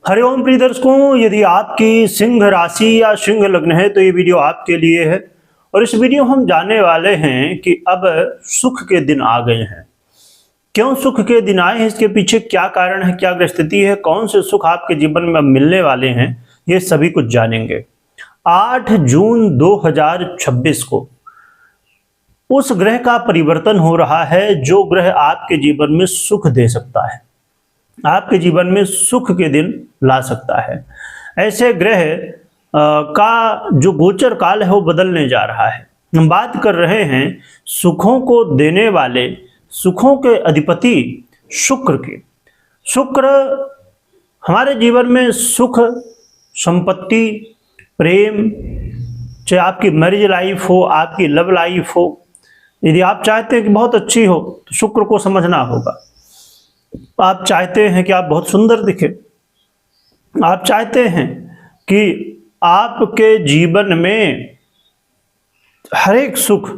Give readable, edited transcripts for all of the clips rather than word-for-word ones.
हरिओम प्रिय दर्शकों, यदि आपकी सिंह राशि या सिंह लग्न है तो ये वीडियो आपके लिए है। और इस वीडियो हम जानने वाले हैं कि अब सुख के दिन आ गए हैं। क्यों सुख के दिन आए हैं, इसके पीछे क्या कारण है, क्या स्थिति है, कौन से सुख आपके जीवन में अब मिलने वाले हैं, ये सभी कुछ जानेंगे। 8 जून 2026 को उस ग्रह का परिवर्तन हो रहा है जो ग्रह आपके जीवन में सुख दे सकता है, आपके जीवन में सुख के दिन ला सकता है। ऐसे ग्रह का जो गोचर काल है वो बदलने जा रहा है। हम बात कर रहे हैं सुखों को देने वाले, सुखों के अधिपति शुक्र के। शुक्र हमारे जीवन में सुख, संपत्ति, प्रेम, चाहे आपकी मैरिज लाइफ हो, आपकी लव लाइफ हो, यदि आप चाहते हैं कि बहुत अच्छी हो तो शुक्र को समझना होगा। आप चाहते हैं कि आप बहुत सुंदर दिखे, आप चाहते हैं कि आपके जीवन में हर एक सुख,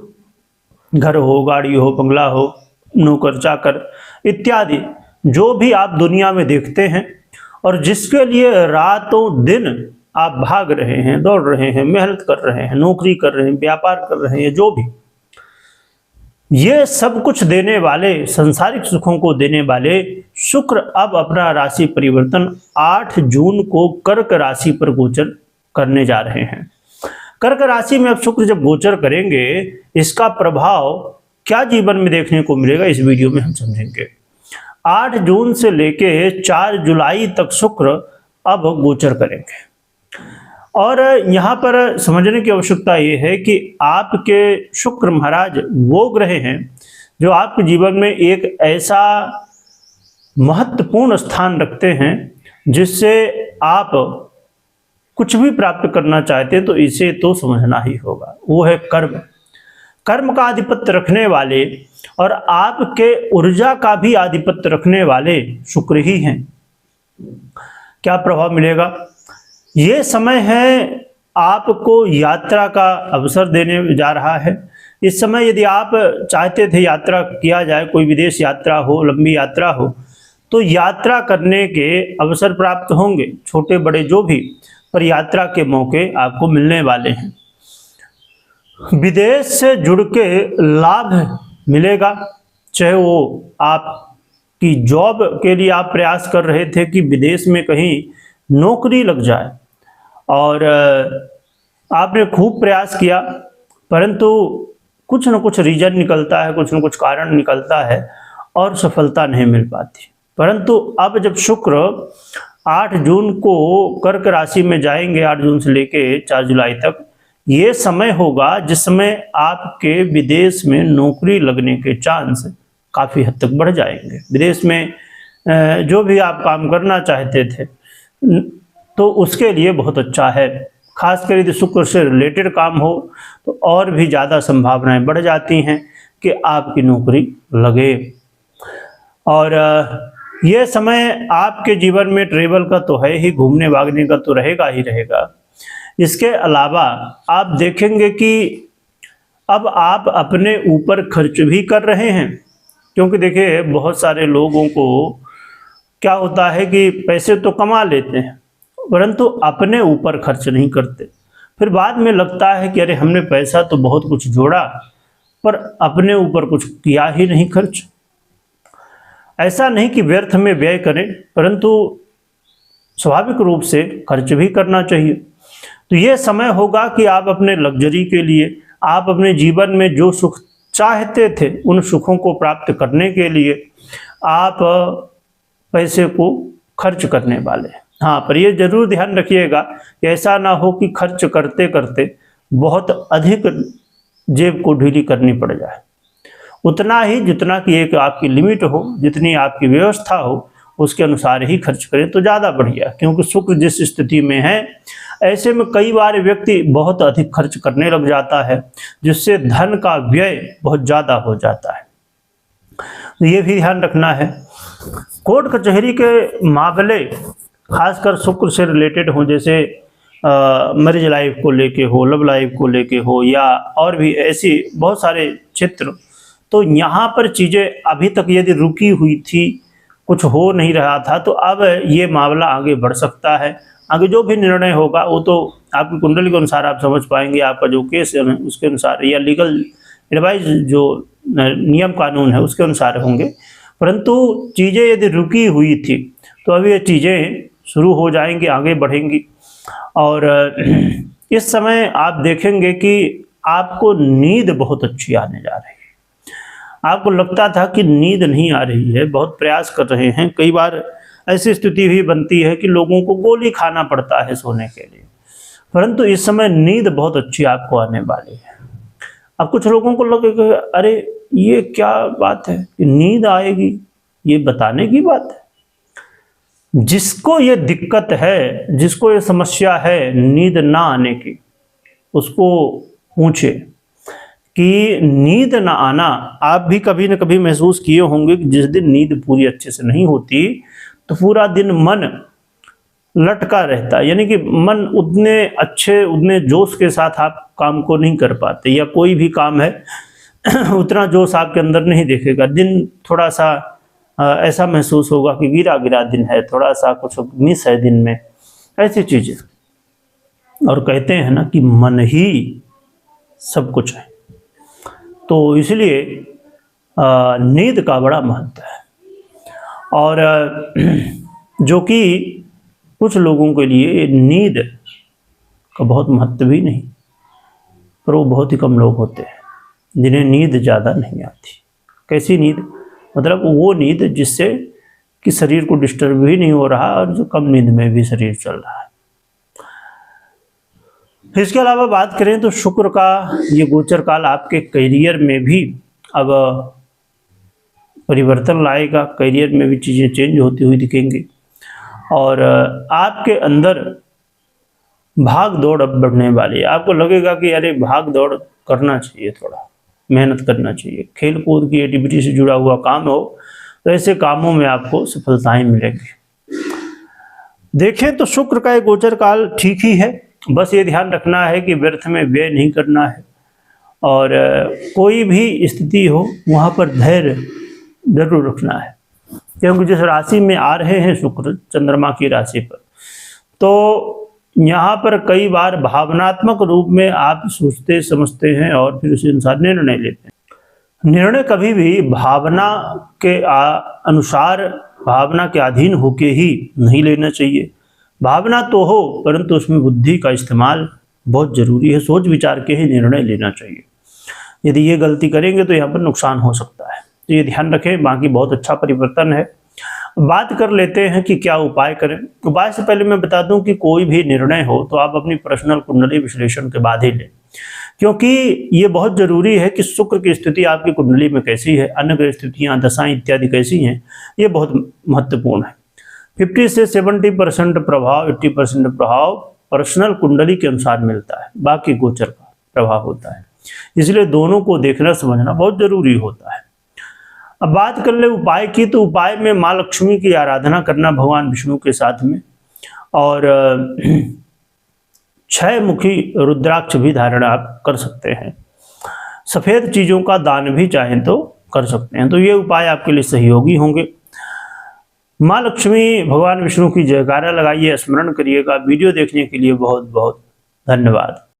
घर हो, गाड़ी हो, बंगला हो, नौकर चाकर इत्यादि जो भी आप दुनिया में देखते हैं और जिसके लिए रातों दिन आप भाग रहे हैं, दौड़ रहे हैं, मेहनत कर रहे हैं, नौकरी कर रहे हैं, व्यापार कर रहे हैं, जो भी, ये सब कुछ देने वाले, संसारिक सुखों को देने वाले शुक्र अब अपना राशि परिवर्तन 8 जून को कर्क राशि पर गोचर करने जा रहे हैं। कर्क राशि में अब शुक्र जब गोचर करेंगे, इसका प्रभाव क्या जीवन में देखने को मिलेगा, इस वीडियो में हम समझेंगे। 8 जून से लेके 4 जुलाई तक शुक्र अब गोचर करेंगे। और यहाँ पर समझने की आवश्यकता ये है कि आपके शुक्र महाराज वो ग्रह हैं जो आपके जीवन में एक ऐसा महत्वपूर्ण स्थान रखते हैं जिससे आप कुछ भी प्राप्त करना चाहते हैं तो इसे तो समझना ही होगा। वो है कर्म। कर्म का आधिपत्य रखने वाले और आपके ऊर्जा का भी आधिपत्य रखने वाले शुक्र ही हैं। क्या प्रभाव मिलेगा? ये समय है आपको यात्रा का अवसर देने जा रहा है। इस समय यदि आप चाहते थे यात्रा किया जाए, कोई विदेश यात्रा हो, लंबी यात्रा हो, तो यात्रा करने के अवसर प्राप्त होंगे, छोटे बड़े जो भी, पर यात्रा के मौके आपको मिलने वाले हैं। विदेश से जुड़ के लाभ मिलेगा, चाहे वो आपकी जॉब के लिए आप प्रयास कर रहे थे कि विदेश में कहीं नौकरी लग जाए और आपने खूब प्रयास किया, परंतु कुछ न कुछ रीजन निकलता है, कुछ न कुछ कारण निकलता है और सफलता नहीं मिल पाती। परंतु अब जब शुक्र 8 जून को कर्क राशि में जाएंगे, 8 जून से लेके 4 जुलाई तक, ये समय होगा जिस समय आपके विदेश में नौकरी लगने के चांस काफ़ी हद तक बढ़ जाएंगे। विदेश में जो भी आप काम करना चाहते थे तो उसके लिए बहुत अच्छा है। खासकर यदि शुक्र से रिलेटेड काम हो तो और भी ज़्यादा संभावनाएं बढ़ जाती हैं कि आपकी नौकरी लगे। और ये समय आपके जीवन में ट्रेवल का तो है ही, घूमने भागने का तो रहेगा ही रहेगा। इसके अलावा आप देखेंगे कि अब आप अपने ऊपर खर्च भी कर रहे हैं, क्योंकि देखिए बहुत सारे लोगों को क्या होता है कि पैसे तो कमा लेते हैं परंतु अपने ऊपर खर्च नहीं करते। फिर बाद में लगता है कि अरे हमने पैसा तो बहुत कुछ जोड़ा पर अपने ऊपर कुछ किया ही नहीं खर्च। ऐसा नहीं कि व्यर्थ में व्यय करें, परंतु स्वाभाविक रूप से खर्च भी करना चाहिए। तो ये समय होगा कि आप अपने लग्जरी के लिए, आप अपने जीवन में जो सुख चाहते थे उन सुखों को प्राप्त करने के लिए आप पैसे को खर्च करने वाले हैं। हाँ, पर ये जरूर ध्यान रखिएगा कि ऐसा ना हो कि खर्च करते करते बहुत अधिक जेब को ढीली करनी पड़ जाए। उतना ही जितना कि एक आपकी लिमिट हो, जितनी आपकी व्यवस्था हो, उसके अनुसार ही खर्च करें तो ज़्यादा बढ़िया। क्योंकि शुक्र जिस स्थिति में है, ऐसे में कई बार व्यक्ति बहुत अधिक खर्च करने लग जाता है जिससे धन का व्यय बहुत ज़्यादा हो जाता है। तो ये भी ध्यान रखना है। कोर्ट कचहरी के मामले खासकर शुक्र से रिलेटेड हो, जैसे मैरिज लाइफ को लेके हो, लव लाइफ को लेके हो, या और भी ऐसी बहुत सारे क्षेत्र, तो यहाँ पर चीज़ें अभी तक यदि रुकी हुई थी, कुछ हो नहीं रहा था, तो अब ये मामला आगे बढ़ सकता है। आगे जो भी निर्णय होगा वो तो आपकी कुंडली के अनुसार आप समझ पाएंगे, आपका जो केस है उसके अनुसार या लीगल एडवाइस जो नियम कानून है उसके अनुसार होंगे। परंतु चीज़ें यदि रुकी हुई थी तो अब ये चीज़ें शुरू हो जाएंगी, आगे बढ़ेंगी। और इस समय आप देखेंगे कि आपको नींद बहुत अच्छी आने जा रही है। आपको लगता था कि नींद नहीं आ रही है, बहुत प्रयास कर रहे हैं, कई बार ऐसी स्थिति भी बनती है कि लोगों को गोली खाना पड़ता है सोने के लिए, परंतु इस समय नींद बहुत अच्छी आपको आने वाली है। अब कुछ लोगों को लगेगा अरे ये क्या बात है कि नींद आएगी, ये बताने की बात है। जिसको ये दिक्कत है, जिसको ये समस्या है नींद ना आने की, उसको पूछे कि नींद ना आना आप भी कभी न कभी महसूस किए होंगे कि जिस दिन नींद पूरी अच्छे से नहीं होती तो पूरा दिन मन लटका रहता है, यानी कि मन उतने अच्छे, उतने जोश के साथ आप काम को नहीं कर पाते, या कोई भी काम है उतना जोश आपके अंदर नहीं देखेगा। दिन थोड़ा सा ऐसा महसूस होगा कि गिरा गिरा दिन है, थोड़ा सा कुछ मिस है दिन में, ऐसी चीज़ें। और कहते हैं ना कि मन ही सब कुछ है, तो इसलिए नींद का बड़ा महत्व है। और जो कि कुछ लोगों के लिए नींद का बहुत महत्व भी नहीं, पर वो बहुत ही कम लोग होते हैं जिन्हें नींद ज़्यादा नहीं आती। कैसी नींद? मतलब वो नींद जिससे कि शरीर को डिस्टर्ब भी नहीं हो रहा और जो कम नींद में भी शरीर चल रहा है। इसके अलावा बात करें तो शुक्र का ये गोचर काल आपके करियर में भी अब परिवर्तन लाएगा, करियर में भी चीज़ें चेंज होती हुई दिखेंगी और आपके अंदर भाग दौड़ अब बढ़ने वाली है। आपको लगेगा कि अरे भाग दौड़ करना चाहिए, थोड़ा मेहनत करना चाहिए, खेल कूद की एक्टिविटी से जुड़ा हुआ काम हो तो ऐसे कामों में आपको सफलताएं मिलेंगी। देखें तो शुक्र का एक गोचर काल ठीक ही है, बस ये ध्यान रखना है कि व्यर्थ में व्यय नहीं करना है और कोई भी स्थिति हो वहाँ पर धैर्य जरूर रखना है, क्योंकि जिस राशि में आ रहे हैं शुक्र चंद्रमा की राशि पर, तो यहाँ पर कई बार भावनात्मक रूप में आप सोचते समझते हैं और फिर उसी अनुसार निर्णय लेते हैं। निर्णय कभी भी भावना के अनुसार, भावना के अधीन होके ही नहीं लेना चाहिए। भावना तो हो परंतु उसमें बुद्धि का इस्तेमाल बहुत जरूरी है, सोच विचार के ही निर्णय लेना चाहिए। यदि ये गलती करेंगे तो यहाँ पर नुकसान हो सकता है, तो ये ध्यान रखें। बाकी बहुत अच्छा परिवर्तन है। बात कर लेते हैं कि क्या उपाय करें। उपाय से पहले मैं बता दूं कि कोई भी निर्णय हो तो आप अपनी पर्सनल कुंडली विश्लेषण के बाद ही लें, क्योंकि ये बहुत जरूरी है कि शुक्र की स्थिति आपकी कुंडली में कैसी है, अन्य ग्रह स्थितियां, दशाएं इत्यादि कैसी हैं, ये बहुत महत्वपूर्ण है। 50 से 70% प्रभाव, 80% प्रभाव पर्सनल कुंडली के अनुसार मिलता है, बाकी गोचर का प्रभाव होता है। इसलिए दोनों को देखना समझना बहुत जरूरी होता है। अब बात कर ले उपाय की, तो उपाय में माँ लक्ष्मी की आराधना करना भगवान विष्णु के साथ में, और 6 मुखी रुद्राक्ष भी धारण आप कर सकते हैं। सफेद चीजों का दान भी चाहें तो कर सकते हैं। तो ये उपाय आपके लिए सहयोगी होंगे। माँ लक्ष्मी भगवान विष्णु की जयकारा लगाइए, स्मरण करिएगा। वीडियो देखने के लिए बहुत बहुत धन्यवाद।